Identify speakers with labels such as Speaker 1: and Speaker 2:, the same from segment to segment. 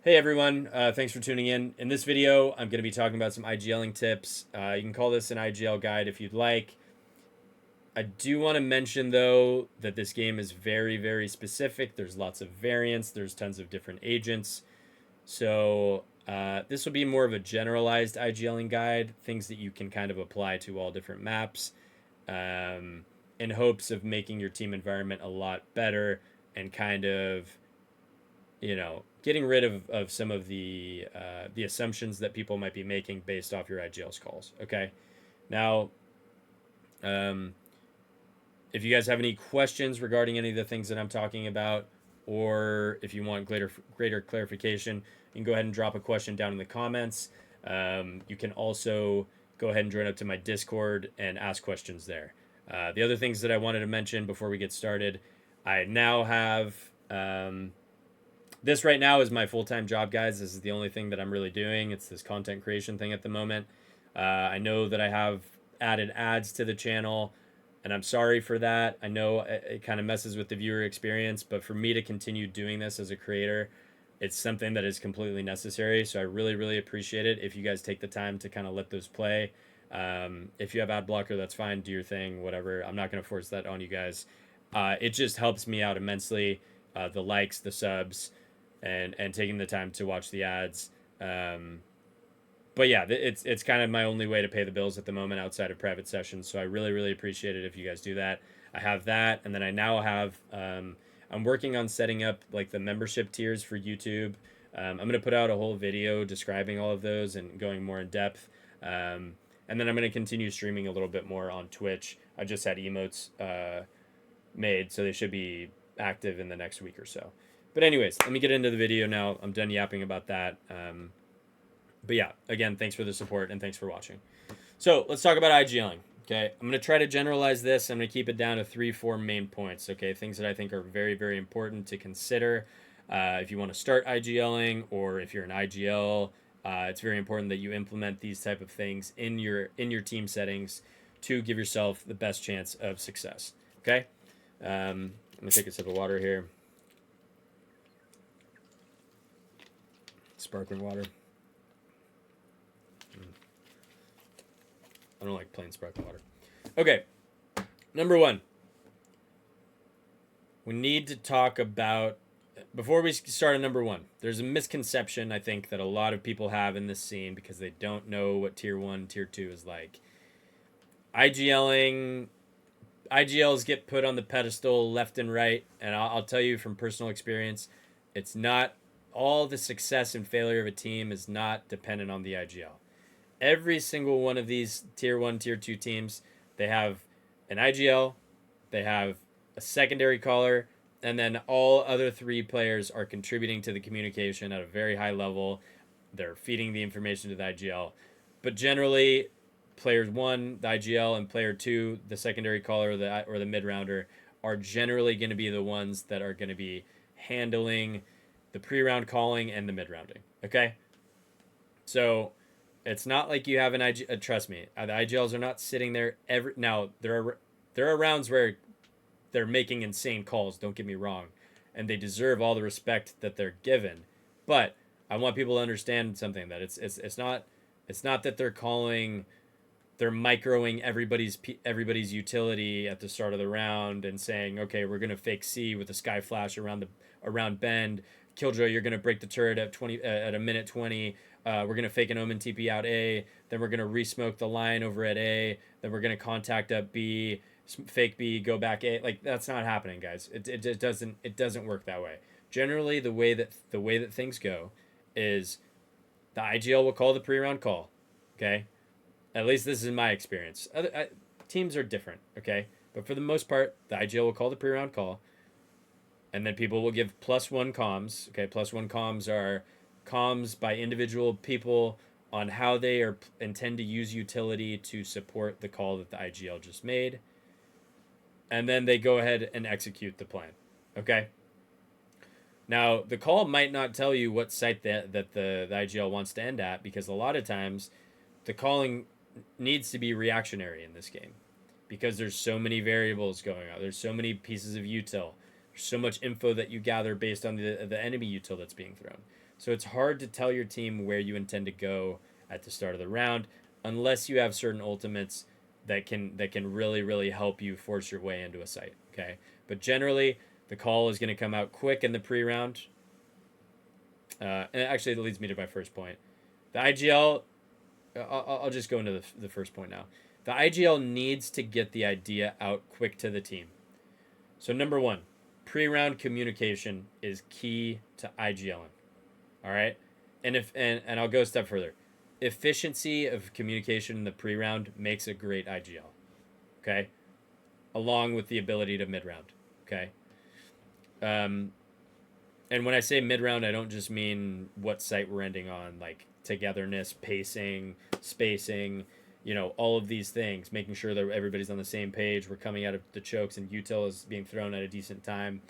Speaker 1: Hey everyone, thanks for tuning in. In this video, I'm going to be talking about some IGLing tips. You can call this an IGL guide if you'd like. I do want to mention though that this game is very, very specific. There's lots of variants, there's tons of different agents. So this will be more of a generalized IGLing guide, things that you can kind of apply to all different maps in hopes of making your team environment a lot better and kind of getting rid of some of the assumptions that people might be making based off your IGL's calls. Okay, now, if you guys have any questions regarding any of the things that I'm talking about, or if you want greater clarification, you can go ahead and drop a question down in the comments. You can also go ahead and join up to my Discord and ask questions there. The other things that I wanted to mention before we get started, I now have this right now is my full-time job, guys. This is the only thing that I'm really doing. It's this content creation thing at the moment. I know that I have added ads to the channel, and I'm sorry for that. I know it kind of messes with the viewer experience, but for me to continue doing this as a creator, it's something that is completely necessary. So I really, really appreciate it if you guys take the time to kind of let those play. If you have ad blocker, that's fine. Do your thing, whatever. I'm not going to force that on you guys. It just helps me out immensely. The likes, the subs, and taking the time to watch the ads. But yeah, it's kind of my only way to pay the bills at the moment outside of private sessions. So I really, really appreciate it if you guys do that. I have that, and then I now have I'm working on setting up like the membership tiers for YouTube. I'm gonna put out a whole video describing all of those and going more in depth. And then I'm gonna continue streaming a little bit more on Twitch. I just had emotes made, so they should be active in the next week or so. But anyways, let me get into the video now. I'm done yapping about that. But yeah, again, thanks for the support and thanks for watching. So let's talk about IGLing. Okay, I'm going to try to generalize this. I'm going to keep it down to 3-4 main points. Okay, things that I think are very, very important to consider if you want to start IGLing or if you're an IGL. It's very important that you implement these type of things in your team settings to give yourself the best chance of success. Okay, I'm going to take a sip of water here. Sparkling water. I don't like plain sparkling water. Okay, number one. We need to talk about, before we start on number one, there's a misconception I think that a lot of people have in this scene because they don't know what tier 1, tier 2 is like. IGLs get put on the pedestal left and right, and I'll tell you from personal experience, it's not, all the success and failure of a team is not dependent on the IGL. Every single one of these tier 1, tier 2 teams, they have an IGL, they have a secondary caller, and then all other 3 players are contributing to the communication at a very high level. They're feeding the information to the IGL. But generally, players 1, the IGL, and player 2, the secondary caller or the mid-rounder, are generally going to be the ones that are going to be handling the pre-round calling and the mid-rounding. Okay? So it's not like you have an IGL. Trust me, the IGLs are not sitting there every. Now there are rounds where they're making insane calls. Don't get me wrong, and they deserve all the respect that they're given. But I want people to understand something, that it's not that they're microing everybody's utility at the start of the round and saying, okay, we're gonna fake C with a sky flash around bend. Killjoy, you're gonna break the turret at a minute 20. We're going to fake an Omen TP out A. Then we're going to re-smoke the line over at A. Then we're going to contact up B, fake B, go back A. Like, that's not happening, guys. It doesn't work that way. Generally, the way that things go is the IGL will call the pre-round call. Okay? At least this is my experience. Teams are different, okay? But for the most part, the IGL will call the pre-round call. And then people will give +1 comms. Okay, +1 comms are comms by individual people on how they intend to use utility to support the call that the IGL just made. And then they go ahead and execute the plan. Okay? Now, the call might not tell you what site that the IGL wants to end at, because a lot of times the calling needs to be reactionary in this game because there's so many variables going on. There's so many pieces of util. There's so much info that you gather based on the enemy util that's being thrown. So it's hard to tell your team where you intend to go at the start of the round unless you have certain ultimates that can really help you force your way into a site. Okay, but generally the call is going to come out quick in the pre-round. And actually, it leads me to my first point. The IGL. I'll just go into the first point now. The IGL needs to get the idea out quick to the team. So number one, pre-round communication is key to IGLing. All right, and I'll go a step further. Efficiency of communication in the pre-round makes a great IGL. Okay, along with the ability to mid-round. Okay, um, and when I say mid-round, I don't just mean what site we're ending on, like togetherness, pacing, spacing, all of these things, making sure that everybody's on the same page. We're coming out of the chokes and util is being thrown at a decent time.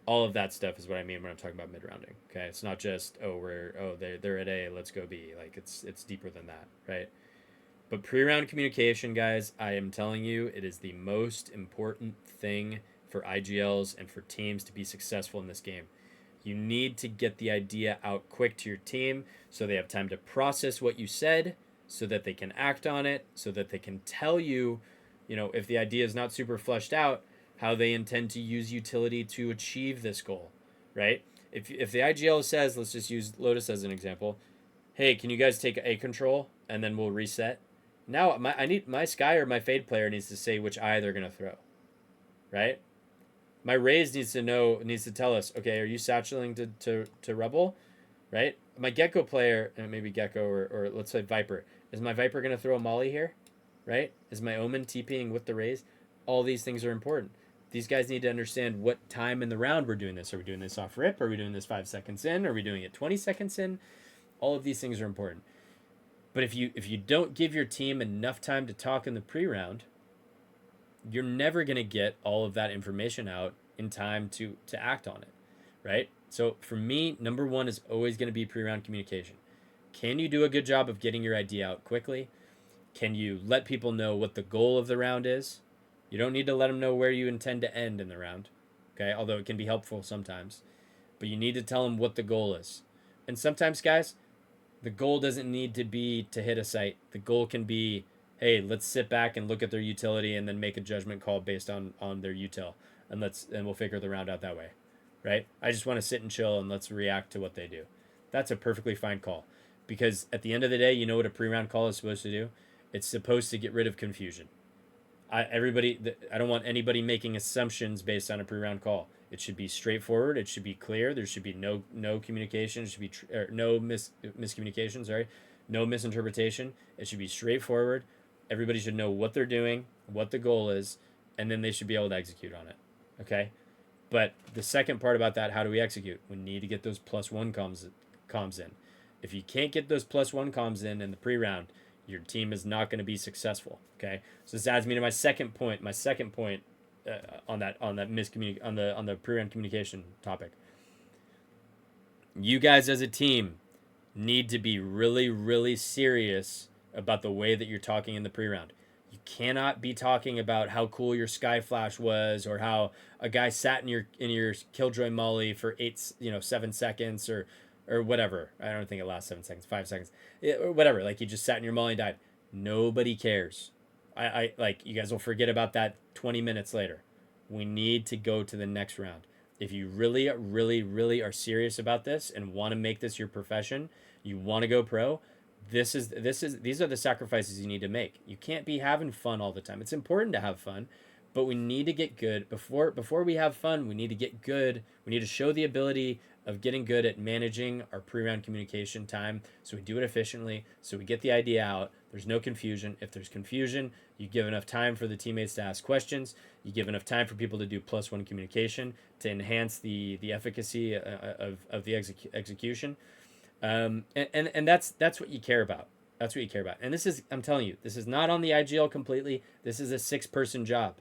Speaker 1: All of that stuff is what I mean when I'm talking about mid-rounding. Okay, it's not just they're at A, let's go B. Like it's deeper than that, right? But pre-round communication, guys, I am telling you, it is the most important thing for IGLs and for teams to be successful in this game. You need to get the idea out quick to your team so they have time to process what you said, so that they can act on it, so that they can tell you, if the idea is not super fleshed out, how they intend to use utility to achieve this goal, right? If the IGL says, let's just use Lotus as an example, hey, can you guys take A control and then we'll reset? Now I need my Sky or my Fade player needs to say which eye they're gonna throw, right? My Raze needs to tell us, okay, are you satchelating to Rebel, right? My Gecko player, maybe Gecko or let's say Viper, is my Viper gonna throw a Molly here, right? Is my Omen TPing with the Raze? All these things are important. These guys need to understand what time in the round we're doing this. Are we doing this off rip? Are we doing this 5 seconds in? Are we doing it 20 seconds in? All of these things are important. But if you don't give your team enough time to talk in the pre-round, you're never going to get all of that information out in time to act on it, right? So for me, number one is always going to be pre-round communication. Can you do a good job of getting your idea out quickly? Can you let people know what the goal of the round is? You don't need to let them know where you intend to end in the round, okay? Although it can be helpful sometimes. But you need to tell them what the goal is. And sometimes, guys, the goal doesn't need to be to hit a site. The goal can be, hey, let's sit back and look at their utility and then make a judgment call based on their util. And we'll figure the round out that way, right? I just want to sit and chill and let's react to what they do. That's a perfectly fine call. Because at the end of the day, you know what a pre-round call is supposed to do? It's supposed to get rid of confusion. I don't want anybody making assumptions based on a pre-round call. It should be straightforward. It should be clear. There should be no communication. It should be no miscommunication. Sorry, no misinterpretation. It should be straightforward. Everybody should know what they're doing, what the goal is, and then they should be able to execute on it. Okay, but the second part about that, how do we execute? We need to get those +1 comms in. If you can't get those +1 comms in the pre-round, your team is not going to be successful. Okay, so this adds me to my second point. My second point on the pre-round communication topic. You guys as a team need to be really serious about the way that you're talking in the pre-round. You cannot be talking about how cool your Sky Flash was or how a guy sat in your Killjoy Molly for 7 seconds or whatever. I don't think it lasts 7 seconds, 5 seconds, or whatever. Like, you just sat in your Molly and died. Nobody cares. I like, you guys will forget about that 20 minutes later. We need to go to the next round. If you really are serious about this and want to make this your profession, you want to go pro, these are the sacrifices you need to make. You can't be having fun all the time. It's important to have fun, but we need to get good before we have fun. We need to get good. We need to show the ability of getting good at managing our pre-round communication time, so we do it efficiently, so we get the idea out. There's no confusion. If there's confusion, you give enough time for the teammates to ask questions. You give enough time for people to do +1 communication to enhance the efficacy of the execution. And that's what you care about. That's what you care about. And I'm telling you, this is not on the IGL completely. This is a 6-person job.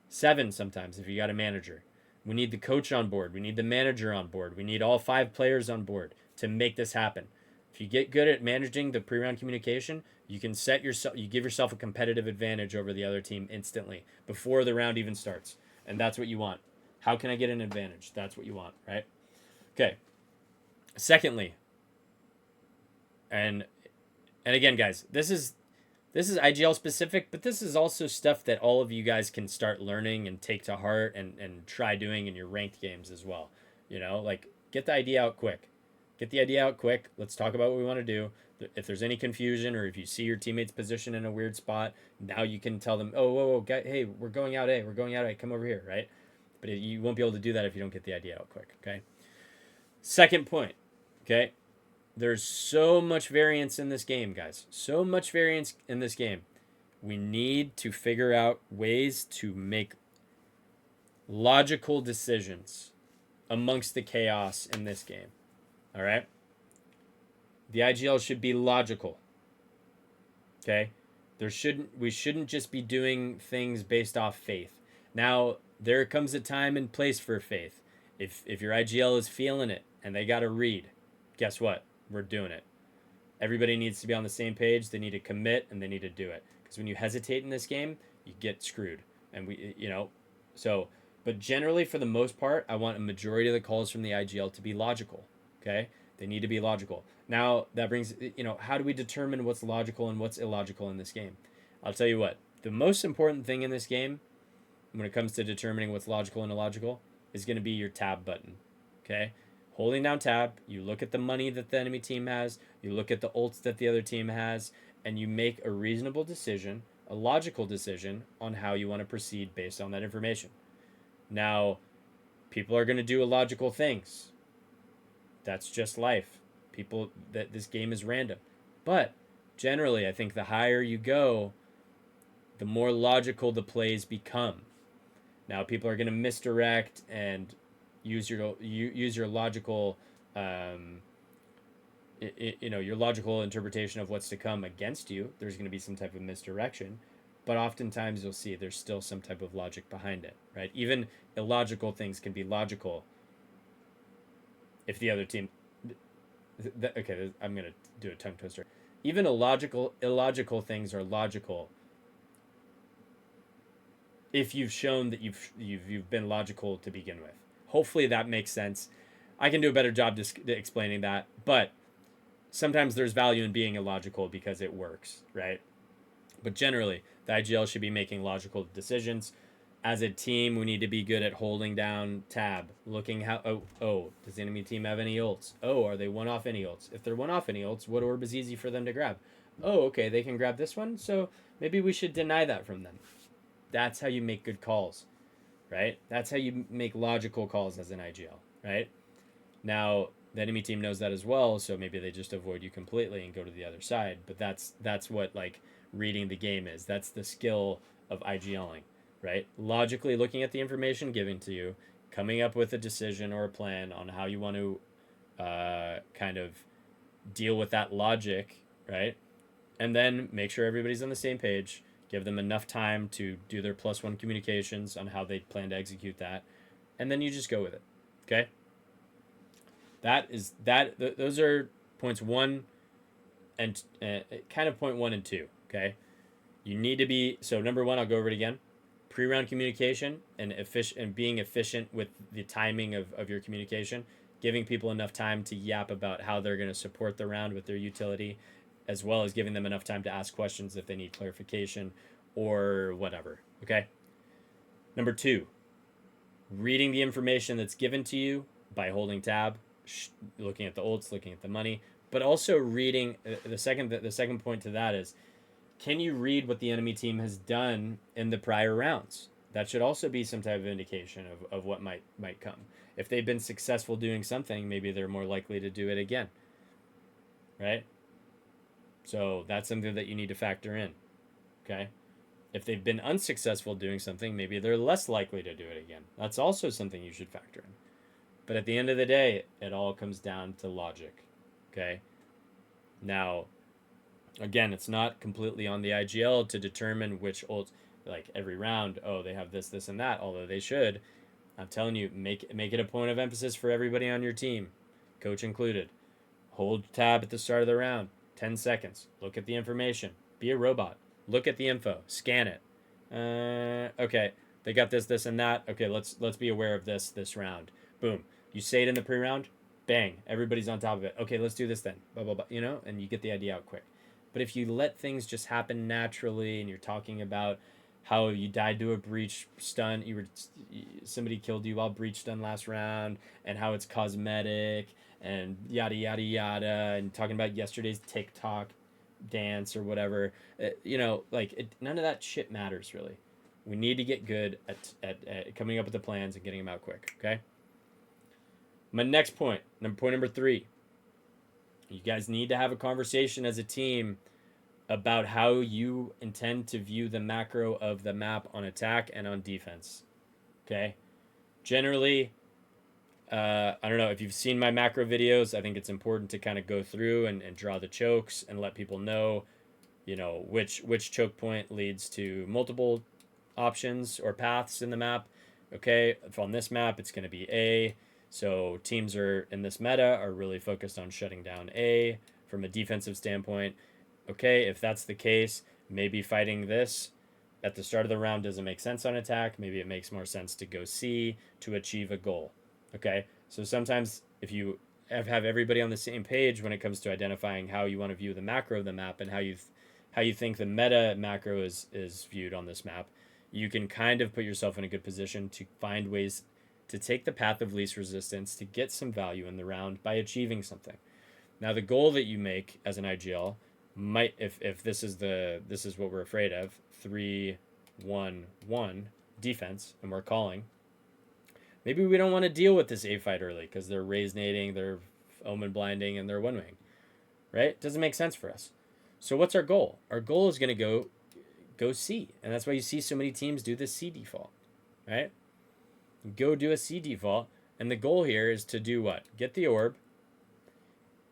Speaker 1: 7 sometimes if you got a manager. We need the coach on board. We need the manager on board. We need all 5 players on board to make this happen. If you get good at managing the pre-round communication, you give yourself a competitive advantage over the other team instantly before the round even starts. And that's what you want. How can I get an advantage? That's what you want, right? Okay. Secondly, and again, guys, this is IGL specific, but this is also stuff that all of you guys can start learning and take to heart and try doing in your ranked games as well. Like get the idea out quick. Get the idea out quick. Let's talk about what we want to do. If there's any confusion or if you see your teammates position in a weird spot, now you can tell them, oh, whoa, guy, hey, we're going out A, we're going out A, come over here, right? But you won't be able to do that if you don't get the idea out quick, okay? Second point, okay? There's so much variance in this game, guys. So much variance in this game. We need to figure out ways to make logical decisions amongst the chaos in this game. All right? The IGL should be logical. Okay? We shouldn't just be doing things based off faith. Now, there comes a time and place for faith. If your IGL is feeling it and they got to read, guess what? We're doing it. Everybody needs to be on the same page. They need to commit and they need to do it. Because when you hesitate in this game, you get screwed. And but generally, for the most part, I want a majority of the calls from the IGL to be logical. Okay? They need to be logical. Now, that brings, how do we determine what's logical and what's illogical in this game? I'll tell you what, the most important thing in this game, when it comes to determining what's logical and illogical, is going to be your tab button. Okay? Holding down tab, you look at the money that the enemy team has, you look at the ults that the other team has, and you make a reasonable decision, a logical decision on how you want to proceed based on that information. Now, people are going to do illogical things. That's just life. This game is random. But generally, I think the higher you go, the more logical the plays become. Now, people are going to misdirect and use your logical, your logical interpretation of what's to come against you. There's going to be some type of misdirection, but oftentimes you'll see there's still some type of logic behind it, right? Even illogical things can be logical if the other team. Okay, I'm going to do a tongue twister. Even illogical things are logical if you've shown that you've been logical to begin with. Hopefully that makes sense. I can do a better job explaining that, but sometimes there's value in being illogical because it works, right? But generally, the IGL should be making logical decisions. As a team, we need to be good at holding down tab, looking how, does the enemy team have any ults? Oh, are they one-off any ults? If they're one-off any ults, what orb is easy for them to grab? Oh, okay, they can grab this one, so maybe we should deny that from them. That's how you make good calls, right? That's how you make logical calls as an IGL, right? Now, the enemy team knows that as well, so maybe they just avoid you completely and go to the other side. But that's what, like, reading the game is. That's the skill of IGLing, right? Logically looking at the information given to you, coming up with a decision or a plan on how you want to kind of deal with that logic, right? And then make sure everybody's on the same page. Give them enough time to do their +1 communications on how they plan to execute that. And then you just go with it. Okay? Those are points 1 and kind of point 1 and 2. Okay? You need to be, so number 1, I'll go over it again. Pre-round communication and being efficient with the timing of your communication. Giving people enough time to yap about how they're going to support the round with their utility, as well as giving them enough time to ask questions if they need clarification or whatever, okay? Number 2, reading the information that's given to you by holding tab, looking at the ults, looking at the money, but also reading, the second point to that is, can you read what the enemy team has done in the prior rounds? That should also be some type of indication of what might come. If they've been successful doing something, maybe they're more likely to do it again, right? So that's something that you need to factor in, okay? If they've been unsuccessful doing something, maybe they're less likely to do it again. That's also something you should factor in. But at the end of the day, it all comes down to logic, okay? Now, again, it's not completely on the IGL to determine which ult, like every round, they have this, this, and that, although they should. I'm telling you, make it a point of emphasis for everybody on your team, coach included. Hold tab at the start of the round. 10 seconds. Look at the information. Be a robot. Look at the info. Scan it. Okay. They got this, and that. Okay, let's be aware of this round. Boom. You say it in the pre-round, bang, everybody's on top of it. Okay, let's do this then. Blah blah blah. You know, and you get the idea out quick. But if you let things just happen naturally, and you're talking about how you died to a breach stun, somebody killed you while breach stun last round, and how it's cosmetic, and yada yada yada, and talking about yesterday's TikTok dance or whatever. None of that shit matters really. We need to get good at coming up with the plans and getting them out quick. Okay. My next point number 3. You guys need to have a conversation as a team about how you intend to view the macro of the map on attack and on defense. Okay. Generally, I don't know if you've seen my macro videos. I think it's important to kind of go through and draw the chokes and let people know, which choke point leads to multiple options or paths in the map. Okay, if on this map it's going to be A, so teams are in this meta are really focused on shutting down A from a defensive standpoint. Okay, if that's the case, maybe fighting this at the start of the round doesn't make sense on attack. Maybe it makes more sense to go C to achieve a goal. Okay, so sometimes if you have everybody on the same page when it comes to identifying how you want to view the macro of the map and how you think the meta macro is viewed on this map, you can kind of put yourself in a good position to find ways to take the path of least resistance to get some value in the round by achieving something. Now, the goal that you make as an IGL might, if this is what we're afraid of, 3-1-1 defense, and we're calling. Maybe we don't want to deal with this A fight early because they're raise nading, they're omen blinding, and they're one wing, right? Doesn't make sense for us. So what's our goal? Our goal is going to go C, and that's why you see so many teams do the C default, right? Go do a C default, and the goal here is to do what? Get the orb,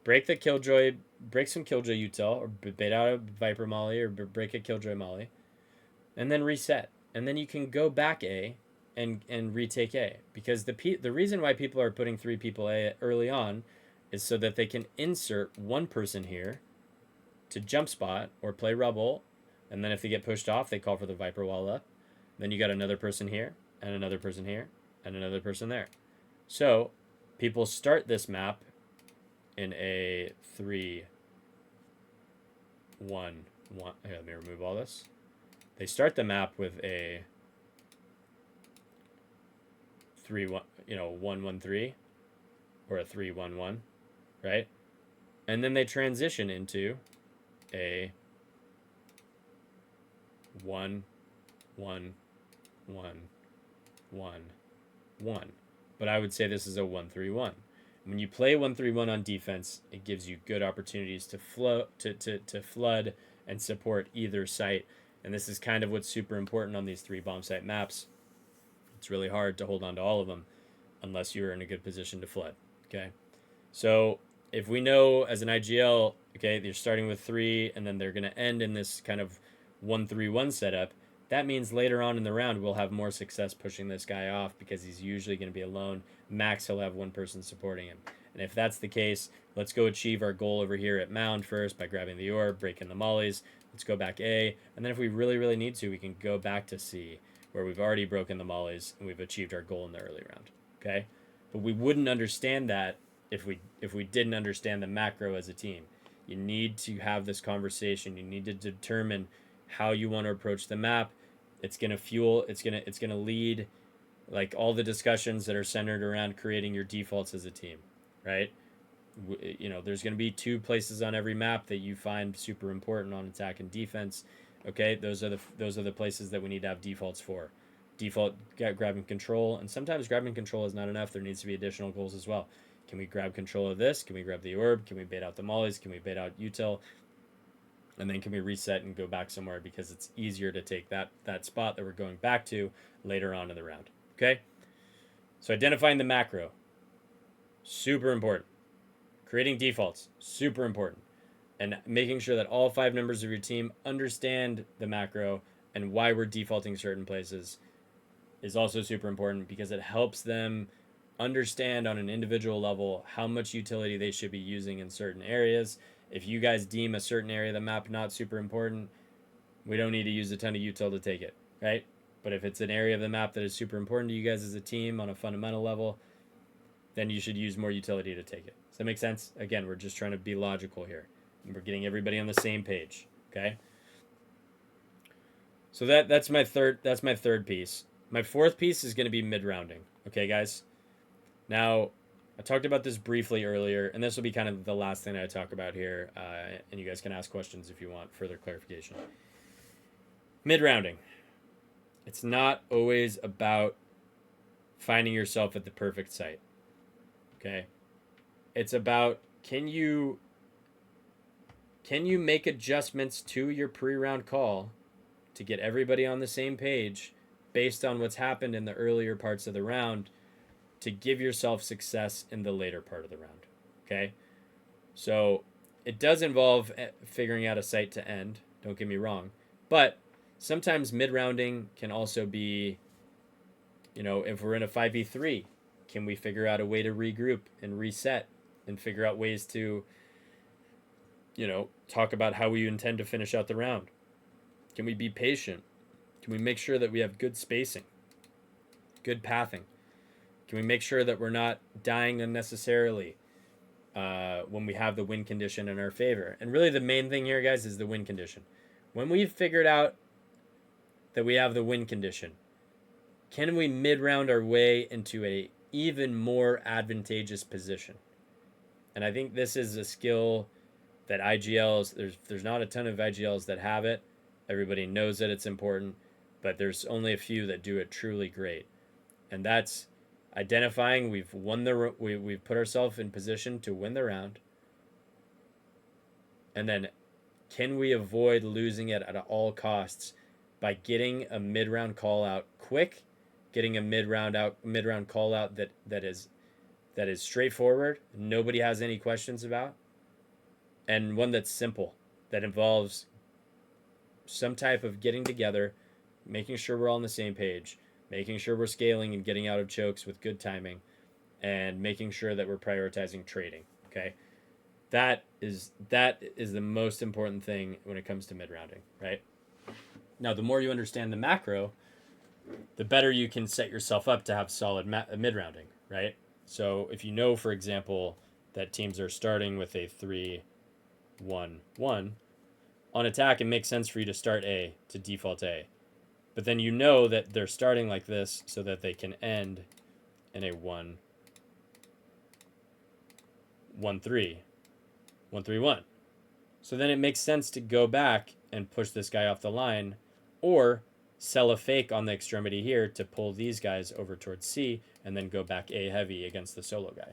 Speaker 1: break some Killjoy util, or bait out a Viper Molly, or break a Killjoy Molly, and then reset. And then you can go back A and retake A. Because the reason why people are putting 3 people A early on is so that they can insert one person here to jump spot or play rubble, and then if they get pushed off, they call for the Viper wall up. Then you got another person here, and another person here, and another person there. So people start this map in a 3-1-1. Here, let me remove all this. They start the map with a 1-1-3 or a 3-1-1, right? And then they transition into a 1-1-1-1-1. But I would say this is a 1-3-1. When you play 1-3-1 on defense, it gives you good opportunities to flood and support either site. And this is kind of what's super important on these 3 bomb site maps. It's really hard to hold on to all of them unless you're in a good position to flood. Okay, so if we know as an IGL, okay, they're starting with 3 and then they're going to end in this kind of 1-3-1 setup, that means later on in the round we'll have more success pushing this guy off because he's usually going to be alone. Max, he'll have one person supporting him. And if that's the case, let's go achieve our goal over here at Mound first by grabbing the orb, breaking the mollies. Let's go back A, and then if we really, really need to, we can go back to C, where we've already broken the mollies and we've achieved our goal in the early round. Okay, but we wouldn't understand that if we didn't understand the macro as a team. You need to have this conversation. You need to determine how you want to approach the map. It's gonna fuel. It's gonna lead, like, all the discussions that are centered around creating your defaults as a team, right? There's going to be 2 places on every map that you find super important on attack and defense. Okay, those are the places that we need to have defaults for. Default grabbing control, and sometimes grabbing control is not enough. There needs to be additional goals as well. Can we grab control of this? Can we grab the orb? Can we bait out the mollies? Can we bait out util? And then can we reset and go back somewhere because it's easier to take that spot that we're going back to later on in the round. Okay, so identifying the macro, super important. Creating defaults, super important. And making sure that all 5 members of your team understand the macro and why we're defaulting certain places is also super important because it helps them understand on an individual level how much utility they should be using in certain areas. If you guys deem a certain area of the map not super important, we don't need to use a ton of util to take it, right? But if it's an area of the map that is super important to you guys as a team on a fundamental level, then you should use more utility to take it. Does that make sense? Again, we're just trying to be logical here. And we're getting everybody on the same page. Okay. So that's my third piece. My fourth piece is going to be mid-rounding. Okay, guys. Now, I talked about this briefly earlier, and this will be kind of the last thing I talk about here. And you guys can ask questions if you want further clarification. Mid-rounding. It's not always about finding yourself at the perfect site. Okay? It's about can you make adjustments to your pre-round call to get everybody on the same page based on what's happened in the earlier parts of the round to give yourself success in the later part of the round. Okay? So it does involve figuring out a site to end, don't get me wrong. But sometimes mid-rounding can also be, if we're in a 5v3, can we figure out a way to regroup and reset and figure out ways to, talk about how we intend to finish out the round? Can we be patient? Can we make sure that we have good spacing, good pathing? Can we make sure that we're not dying unnecessarily when we have the win condition in our favor? And really the main thing here, guys, is the win condition. When we've figured out that we have the win condition, can we mid-round our way into a even more advantageous position? And I think this is a skill that IGLs, there's not a ton of IGLs that have it. Everybody knows that it's important, but there's only a few that do it truly great. And that's identifying we've put ourselves in position to win the round. And then can we avoid losing it at all costs by getting a mid-round call out quick, getting a mid-round call out that is straightforward, nobody has any questions about, and one that's simple, that involves some type of getting together, making sure we're all on the same page, making sure we're scaling and getting out of chokes with good timing, and making sure that we're prioritizing trading. Okay, that is the most important thing when it comes to mid-rounding, right? Now, the more you understand the macro, the better you can set yourself up to have solid mid-rounding, right? So if you know, for example, that teams are starting with a 3-1-1, on attack, it makes sense for you to start A to default A. But then you know that they're starting like this so that they can end in a 1-1-3-1-3-1. So then it makes sense to go back and push this guy off the line, or sell a fake on the extremity here to pull these guys over towards C and then go back A heavy against the solo guy,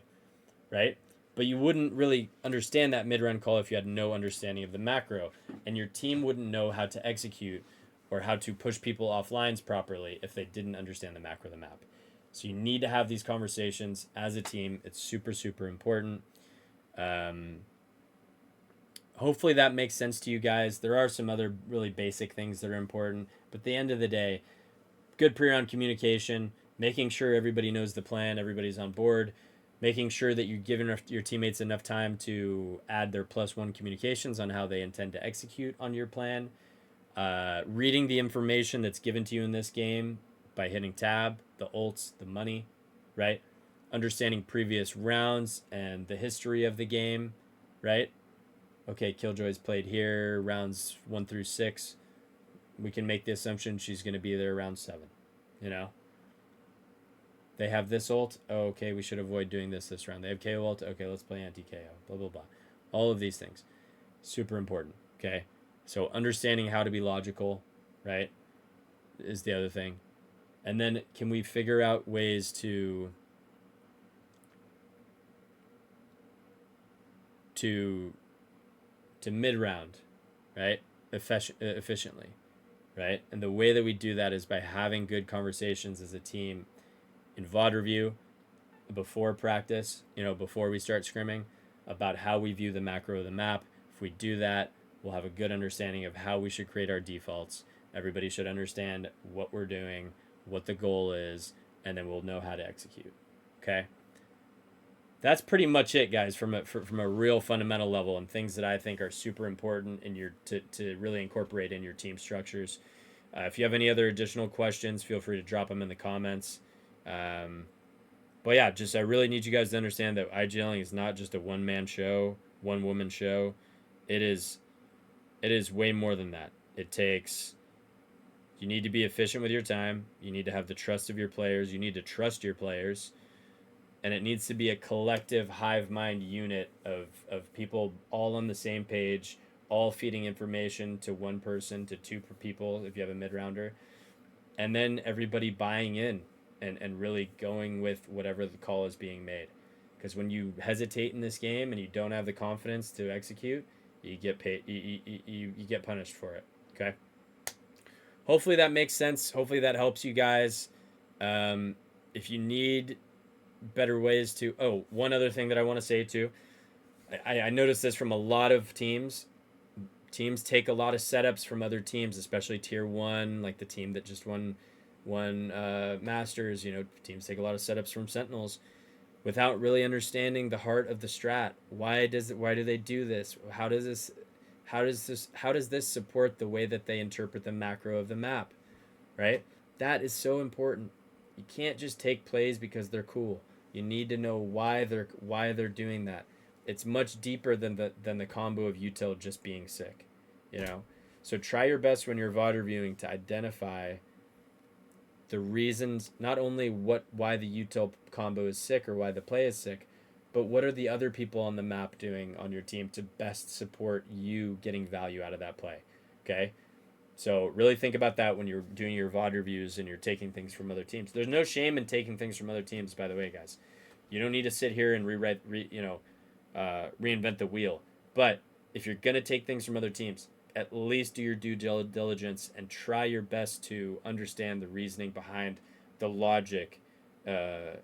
Speaker 1: right? But you wouldn't really understand that mid-round call if you had no understanding of the macro, and your team wouldn't know how to execute or how to push people off lines properly if they didn't understand the macro of the map. So you need to have these conversations as a team. It's super, super important. Hopefully that makes sense to you guys. There are some other really basic things that are important, but at the end of the day, good pre-round communication, making sure everybody knows the plan, everybody's on board, making sure that you're giving your teammates enough time to add their +1 communications on how they intend to execute on your plan, reading the information that's given to you in this game by hitting tab, the ults, the money, right? Understanding previous rounds and the history of the game, right? Okay, Killjoy's played here, rounds 1 through 6. We can make the assumption she's going to be there around 7, They have this ult. Oh, okay, we should avoid doing this round. They have KO ult. Okay, let's play anti-KO. Blah, blah, blah. All of these things. Super important, okay? So understanding how to be logical, right, is the other thing. And then can we figure out ways to mid-round, right, efficiently, right? And the way that we do that is by having good conversations as a team in VOD review, before practice, before we start scrimming, about how we view the macro of the map. If we do that, we'll have a good understanding of how we should create our defaults. Everybody should understand what we're doing, what the goal is, and then we'll know how to execute. Okay? That's pretty much it, guys, from a real fundamental level, and things that I think are super important in to really incorporate in your team structures. If you have any other additional questions, feel free to drop them in the comments. But yeah, just I really need you guys to understand that IGLing is not just a one-man show, one-woman show. It is way more than that. It takes You need to be efficient with your time. You need to have the trust of your players. You need to trust your players. And it needs to be a collective hive mind unit of people all on the same page, all feeding information to one person, to two people if you have a mid rounder, and then everybody buying in and really going with whatever the call is being made. Because when you hesitate in this game and you don't have the confidence to execute, you get paid. You get punished for it. Okay. Hopefully that makes sense. Hopefully that helps you guys. If you need better ways to, oh, one other thing that I want to say too. I noticed this from a lot of teams. Teams take a lot of setups from other teams, especially tier one, like the team that just won Masters. You know, teams take a lot of setups from Sentinels without really understanding the heart of the strat. Why do they do this? How does this support the way that they interpret the macro of the map? Right? That is so important. You can't just take plays because they're cool. You need to know why they're doing that. It's much deeper than the combo of util just being sick, you know. So try your best when you're VOD reviewing to identify the reasons, not only why the util combo is sick or why the play is sick, but what are the other people on the map doing on your team to best support you getting value out of that play. Okay? So really think about that when you're doing your VOD reviews and you're taking things from other teams. There's no shame in taking things from other teams, by the way, guys. You don't need to sit here and reinvent the wheel. But if you're gonna take things from other teams, at least do your due diligence and try your best to understand the reasoning behind the logic, that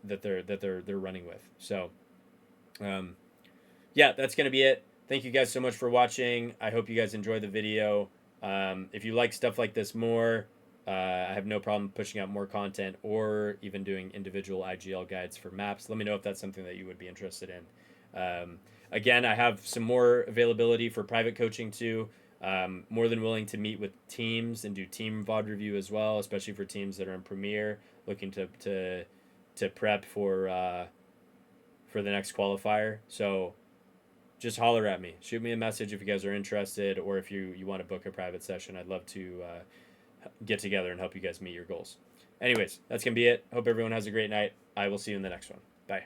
Speaker 1: they're running with. So, yeah, that's gonna be it. Thank you guys so much for watching. I hope you guys enjoy the video. If you like stuff like this more, I have no problem pushing out more content or even doing individual IGL guides for maps. Let me know if that's something that you would be interested in. Again, I have some more availability for private coaching too. More than willing to meet with teams and do team VOD review as well, especially for teams that are in Premier looking to prep for the next qualifier. So just holler at me. Shoot me a message if you guys are interested, or if you want to book a private session. I'd love to get together and help you guys meet your goals. Anyways, that's going to be it. Hope everyone has a great night. I will see you in the next one. Bye.